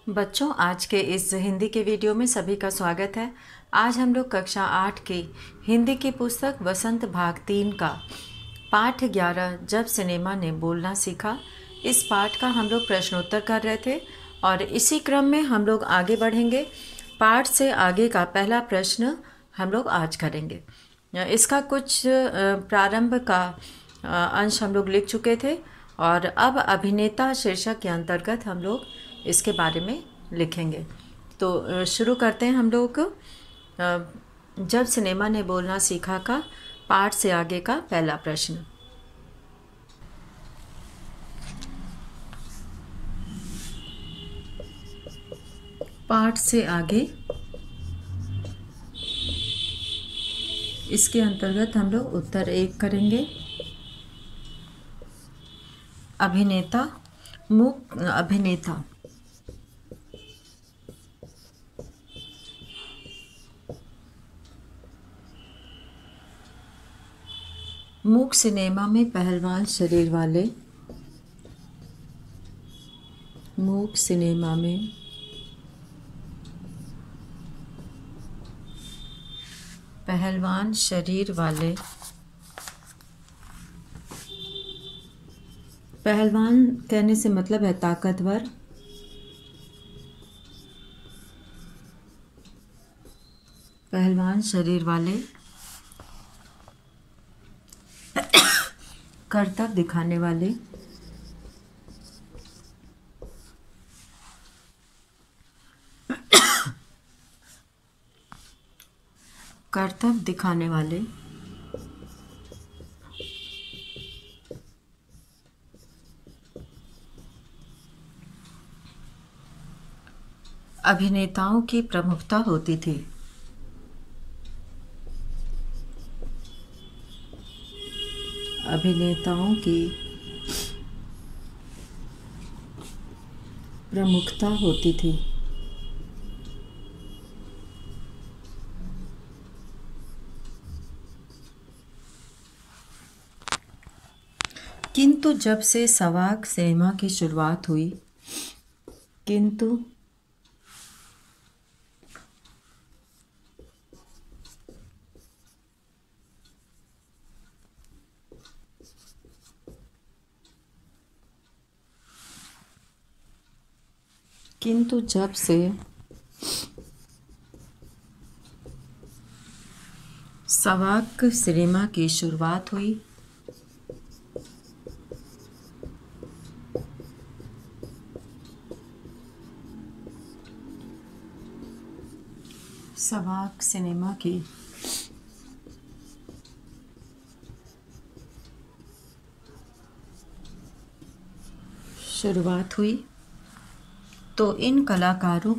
बच्चों, आज के इस हिंदी के वीडियो में सभी का स्वागत है। आज हम लोग कक्षा 8 की हिंदी की पुस्तक वसंत भाग 3 का पाठ 11 जब सिनेमा ने बोलना सीखा, इस पाठ का हम लोग प्रश्नोत्तर कर रहे थे और इसी क्रम में हम लोग आगे बढ़ेंगे। पाठ से आगे का पहला प्रश्न हम लोग आज करेंगे। इसका कुछ प्रारंभ का अंश हम लोग लिख चुके थे और अब अभिनेता शीर्षक के अंतर्गत हम लोग इसके बारे में लिखेंगे। तो शुरू करते हैं हम लोग जब सिनेमा ने बोलना सीखा का पाठ से आगे का पहला प्रश्न। पाठ से आगे इसके अंतर्गत हम लोग उत्तर 1 करेंगे। अभिनेता मूक सिनेमा में पहलवान शरीर वाले मूक सिनेमा में पहलवान शरीर वाले पहलवान कहने से मतलब है ताकतवर। पहलवान शरीर वाले करतब दिखाने वाले करतब दिखाने वाले अभिनेताओं की प्रमुखता होती थी। अभिनेताओं की प्रमुखता होती थी। किंतु जब से सवाक सिनेमा की शुरुआत हुई किंतु जब से सवाक सिनेमा की शुरुआत हुई सवाक सिनेमा की शुरुआत हुई तो इन कलाकारों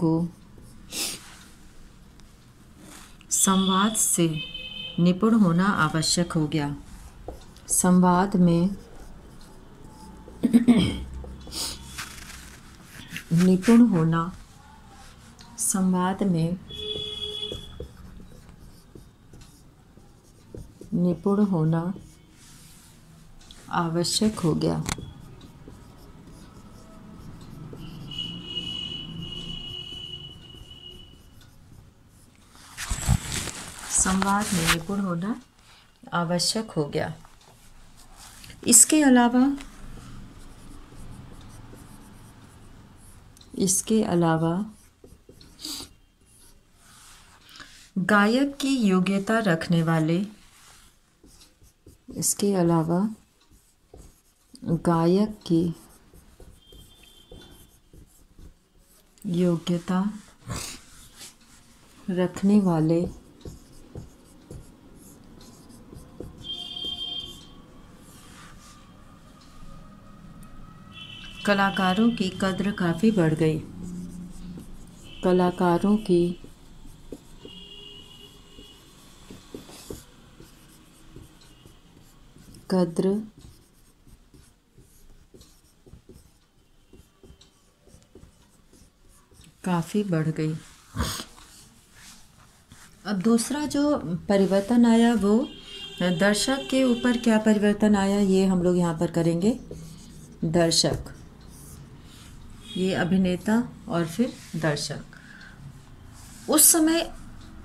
को संवाद से निपुण होना आवश्यक हो गया। संवाद में निपुण होना आवश्यक हो गया। संवाद में निपुण होना आवश्यक हो गया। इसके अलावा गायक की योग्यता रखने वाले कलाकारों की कद्र काफ़ी बढ़ गई। कलाकारों की कद्र काफ़ी बढ़ गई। अब दूसरा जो परिवर्तन आया वो दर्शक के ऊपर क्या परिवर्तन आया, ये हम लोग यहाँ पर करेंगे। दर्शक, ये अभिनेता और फिर दर्शक। उस समय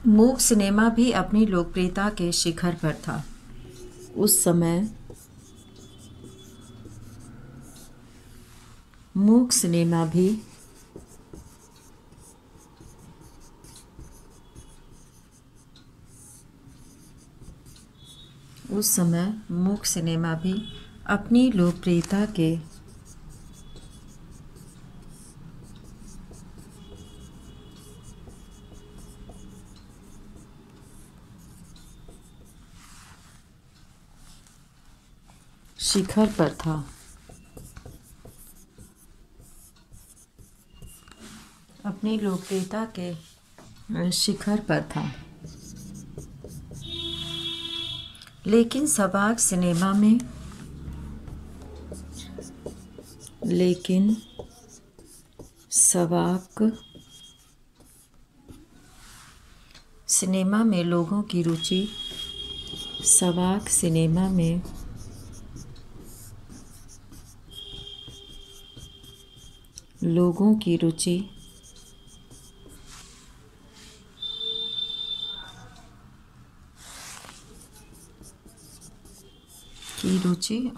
मूक सिनेमा भी अपनी लोकप्रियता के शिखर पर था। उस समय मूक सिनेमा भी अपनी लोकप्रियता के शिखर पर था। अपनी लोकप्रियता के शिखर पर था। लेकिन सवाक सिनेमा में लोगों की रुचि, सवाक सिनेमा में लोगों की रुचि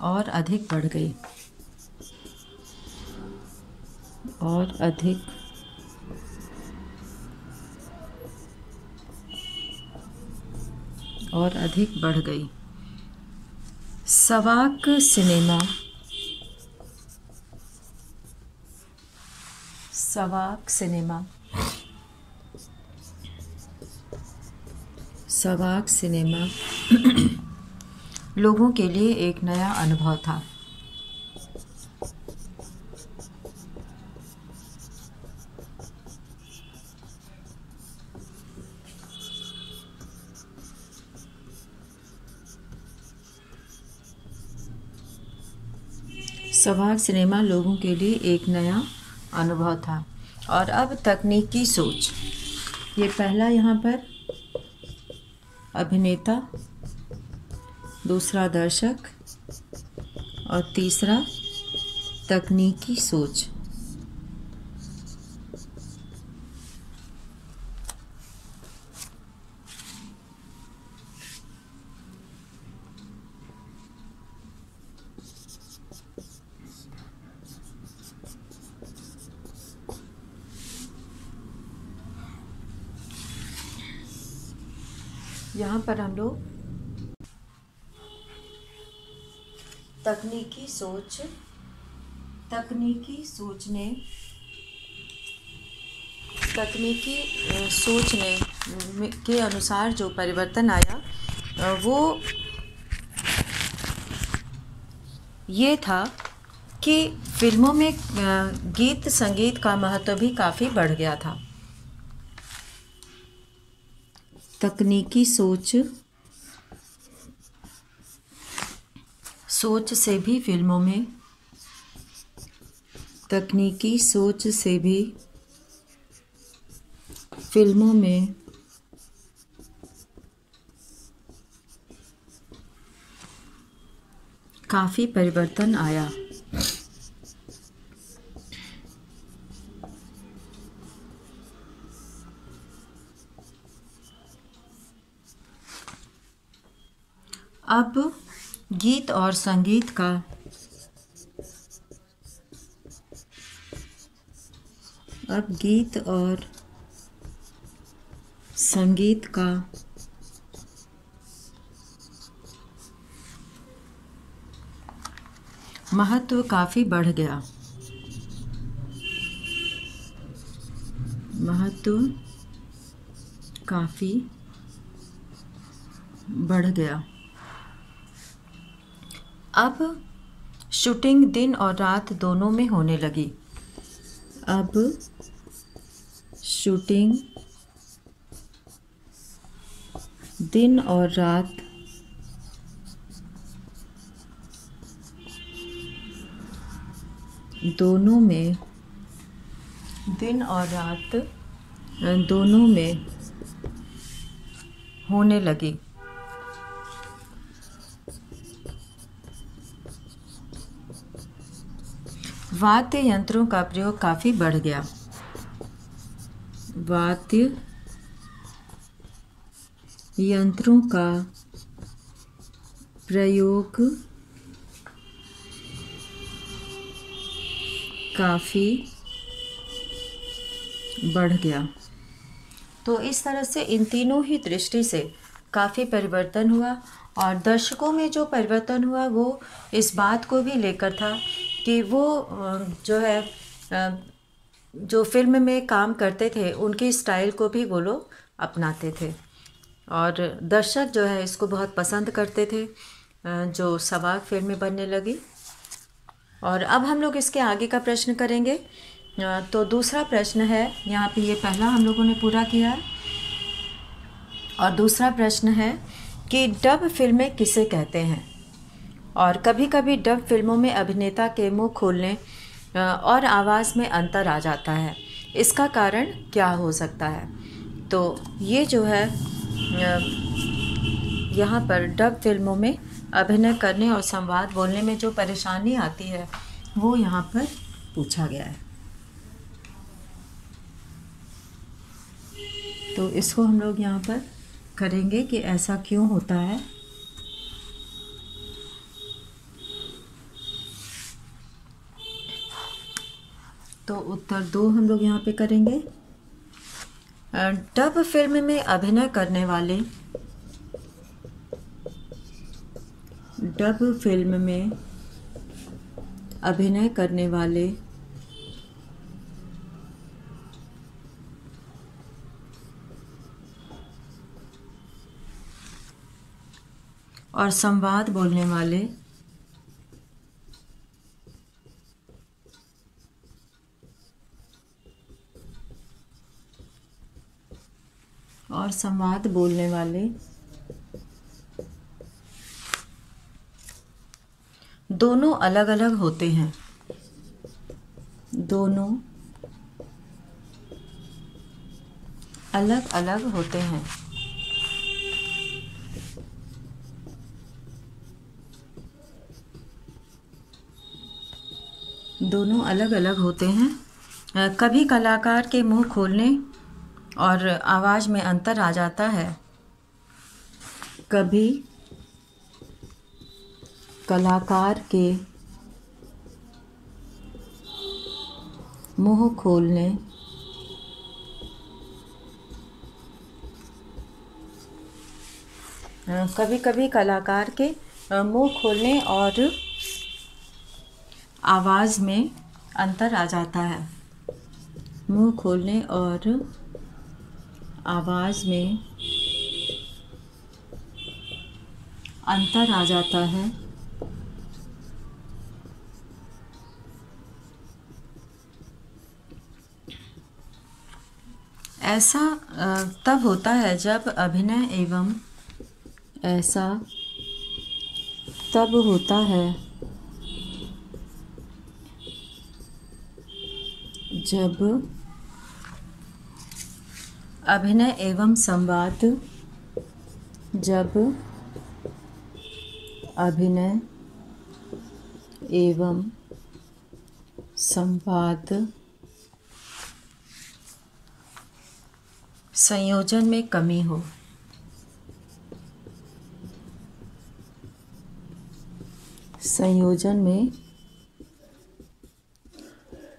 और अधिक बढ़ गई, और अधिक बढ़ गई। सवाक सिनेमा लोगों के लिए एक नया अनुभव था। सवाक सिनेमा लोगों के लिए एक नया अनुभव था। और अब तकनीकी सोच, ये पहला यहाँ पर अभिनेता, दूसरा दर्शक और तीसरा तकनीकी सोच। यहाँ पर हम लोग तकनीकी सोच के अनुसार जो परिवर्तन आया वो ये था कि फिल्मों में गीत संगीत का महत्व भी काफ़ी बढ़ गया था। तकनीकी सोच से भी फिल्मों में काफ़ी परिवर्तन आया। अब गीत और संगीत का महत्व काफ़ी बढ़ गया। अब शूटिंग दिन और रात दोनों में होने लगी। दिन और रात दोनों में होने लगी। वाद्य यंत्रों का प्रयोग काफ़ी बढ़ गया। वाद्य यंत्रों का प्रयोग काफ़ी बढ़ गया। तो इस तरह से इन तीनों ही दृष्टि से काफ़ी परिवर्तन हुआ, और दर्शकों में जो परिवर्तन हुआ वो इस बात को भी लेकर था कि वो जो है जो फिल्म में काम करते थे उनकी स्टाइल को भी वो लोग अपनाते थे, और दर्शक जो है इसको बहुत पसंद करते थे, जो सवाक फिल्में बनने लगी। और अब हम लोग इसके आगे का प्रश्न करेंगे। तो दूसरा प्रश्न है, यहाँ पे ये पहला हम लोगों ने पूरा किया है, और दूसरा प्रश्न है कि डब फिल्में किसे कहते हैं। और कभी कभी डब फिल्मों में अभिनेता के मुंह खोलने और आवाज़ में अंतर आ जाता है, इसका कारण क्या हो सकता है। तो ये जो है यहाँ पर डब फिल्मों में अभिनय करने और संवाद बोलने में जो परेशानी आती है वो यहाँ पर पूछा गया है। तो इसको हम लोग यहाँ पर करेंगे कि ऐसा क्यों होता है। तो उत्तर 2 हम लोग यहाँ पे करेंगे। डब फिल्म में अभिनय करने वाले, डब फिल्म में अभिनय करने वाले और संवाद बोलने वाले दोनों अलग अलग होते हैं। दोनों अलग अलग होते हैं। दोनों अलग अलग होते हैं। कभी कलाकार के मुंह खोलने और आवाज़ में अंतर आ जाता है। कभी कलाकार के मुंह खोलने कभी कलाकार के मुंह खोलने और आवाज़ में अंतर आ जाता है। मुंह खोलने और आवाज़ में अंतर आ जाता है। ऐसा तब होता है जब अभिनय एवं ऐसा तब होता है जब अभिनय एवं संवाद जब अभिनय एवं संवाद संयोजन में कमी हो। संयोजन में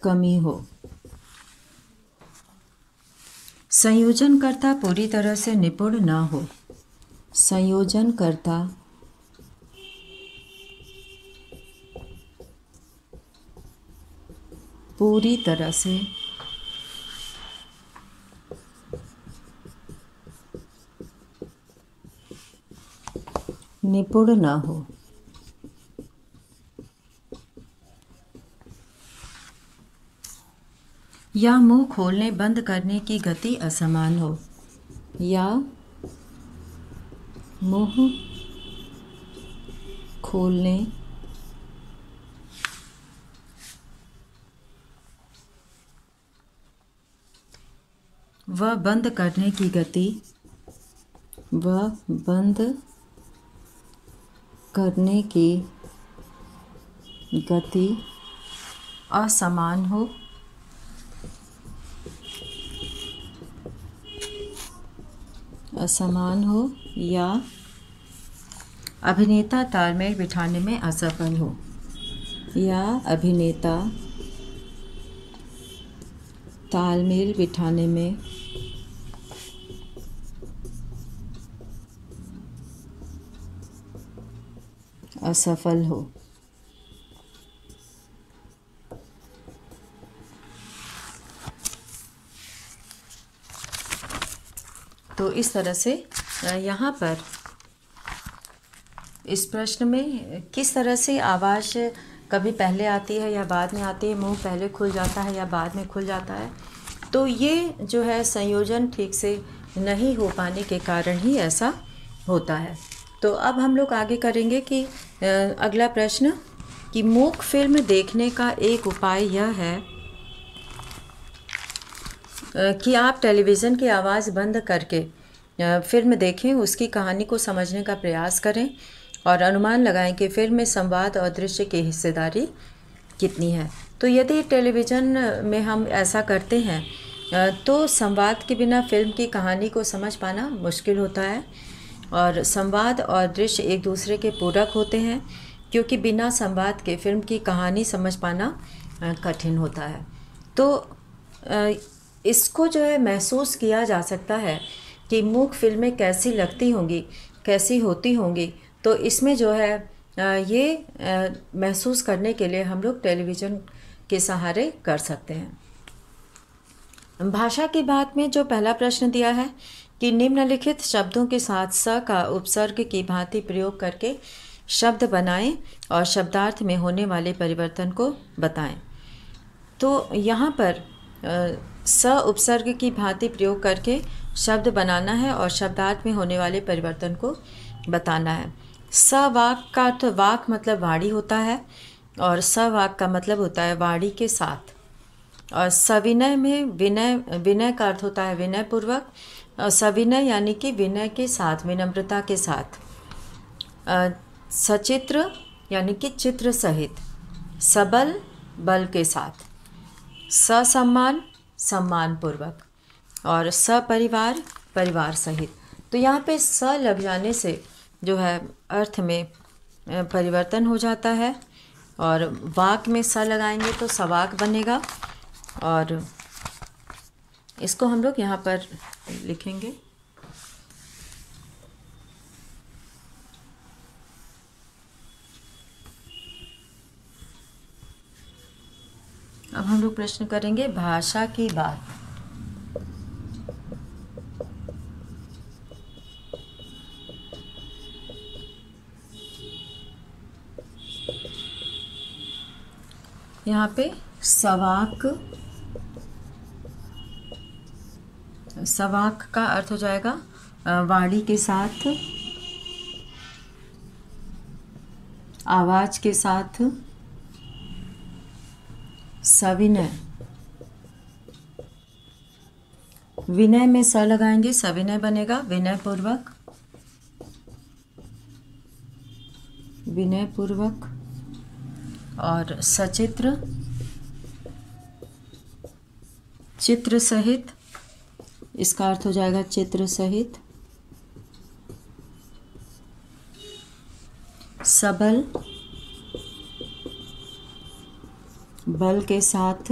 कमी हो। संयोजनकर्ता पूरी तरह से निपुण न हो। संयोजनकर्ता पूरी तरह से निपुण न हो। या मुंह खोलने बंद करने की गति असमान हो। या मुंह खोलने व बंद करने की गति व बंद करने की गति असमान हो, या अभिनेता तालमेल बिठाने में असफल हो, या अभिनेता तालमेल बिठाने में असफल हो। तो इस तरह से यहाँ पर इस प्रश्न में किस तरह से आवाज़ कभी पहले आती है या बाद में आती है, मुंह पहले खुल जाता है या बाद में खुल जाता है, तो ये जो है संयोजन ठीक से नहीं हो पाने के कारण ही ऐसा होता है। तो अब हम लोग आगे करेंगे कि अगला प्रश्न कि मूक फिल्म देखने का एक उपाय यह है कि आप टेलीविज़न की आवाज़ बंद करके फिल्म देखें, उसकी कहानी को समझने का प्रयास करें और अनुमान लगाएं कि फिल्म में संवाद और दृश्य की हिस्सेदारी कितनी है। तो यदि टेलीविज़न में हम ऐसा करते हैं तो संवाद के बिना फिल्म की कहानी को समझ पाना मुश्किल होता है, और संवाद और दृश्य एक दूसरे के पूरक होते हैं, क्योंकि बिना संवाद के फिल्म की कहानी समझ पाना कठिन होता है। तो इसको जो है महसूस किया जा सकता है कि मूक फिल्में कैसी लगती होंगी, कैसी होती होंगी। तो इसमें जो है ये महसूस करने के लिए हम लोग टेलीविज़न के सहारे कर सकते हैं। भाषा की बात में जो पहला प्रश्न दिया है कि निम्नलिखित शब्दों के साथ स का उपसर्ग की भांति प्रयोग करके शब्द बनाएं और शब्दार्थ में होने वाले परिवर्तन को बताएं। तो यहाँ पर स उपसर्ग की भांति प्रयोग करके शब्द बनाना है और शब्दार्थ में होने वाले परिवर्तन को बताना है। सवाक का अर्थ, वाक मतलब वाणी होता है, और सवाक का मतलब होता है वाणी के साथ। और सविनय में विनय का अर्थ होता है विनय पूर्वक, और सविनय यानी कि विनय के साथ, विनम्रता के साथ। सचित्र यानी कि चित्र सहित, सबल बल के साथ, ससम्मान सम्मान पूर्वक, और सपरिवार परिवार सहित। तो यहाँ पे स लग जाने से जो है अर्थ में परिवर्तन हो जाता है, और वाक में स लगाएंगे तो सवाक बनेगा, और इसको हम लोग यहाँ पर लिखेंगे। अब हम लोग प्रश्न करेंगे भाषा की बात। यहाँ पे सवाक, सवाक का अर्थ हो जाएगा वाणी के साथ, आवाज के साथ। सविनय, विनय में स लगाएंगे, सविनय बनेगा विनय पूर्वक, विनय पूर्वक। और सचित्र, चित्र सहित, इसका अर्थ हो जाएगा चित्र सहित। सबल, बल के साथ।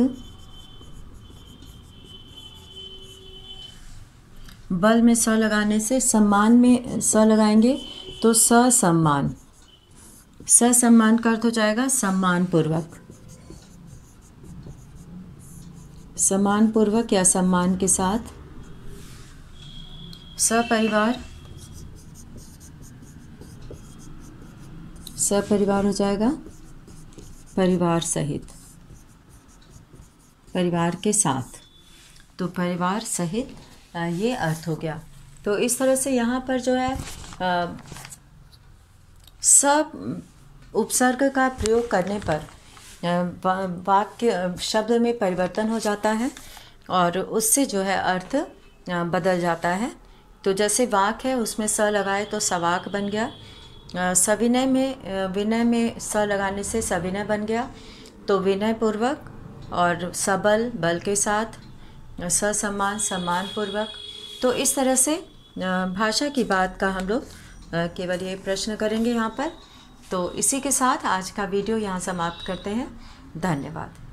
बल में स लगाने से सम्मान में स लगाएंगे तो ससम्मान, ससम्मान का अर्थ हो जाएगा सम्मान पूर्वक, सम्मान पूर्वक या सम्मान के साथ। सपरिवार, सपरिवार हो जाएगा परिवार सहित, परिवार के साथ। तो परिवार सहित ये अर्थ हो गया। तो इस तरह से यहाँ पर जो है सब उपसर्ग का प्रयोग करने पर वाक्य शब्द में परिवर्तन हो जाता है और उससे जो है अर्थ बदल जाता है। तो जैसे वाक है उसमें स लगाए तो सवाक बन गया। सविनय में विनय में स लगाने से सविनय बन गया, तो विनय पूर्वक। और सबल बल के साथ, ससम्मान सम्मान पूर्वक। तो इस तरह से भाषा की बात का हम लोग केवल ये प्रश्न करेंगे यहाँ पर। तो इसी के साथ आज का वीडियो यहाँ समाप्त करते हैं। धन्यवाद।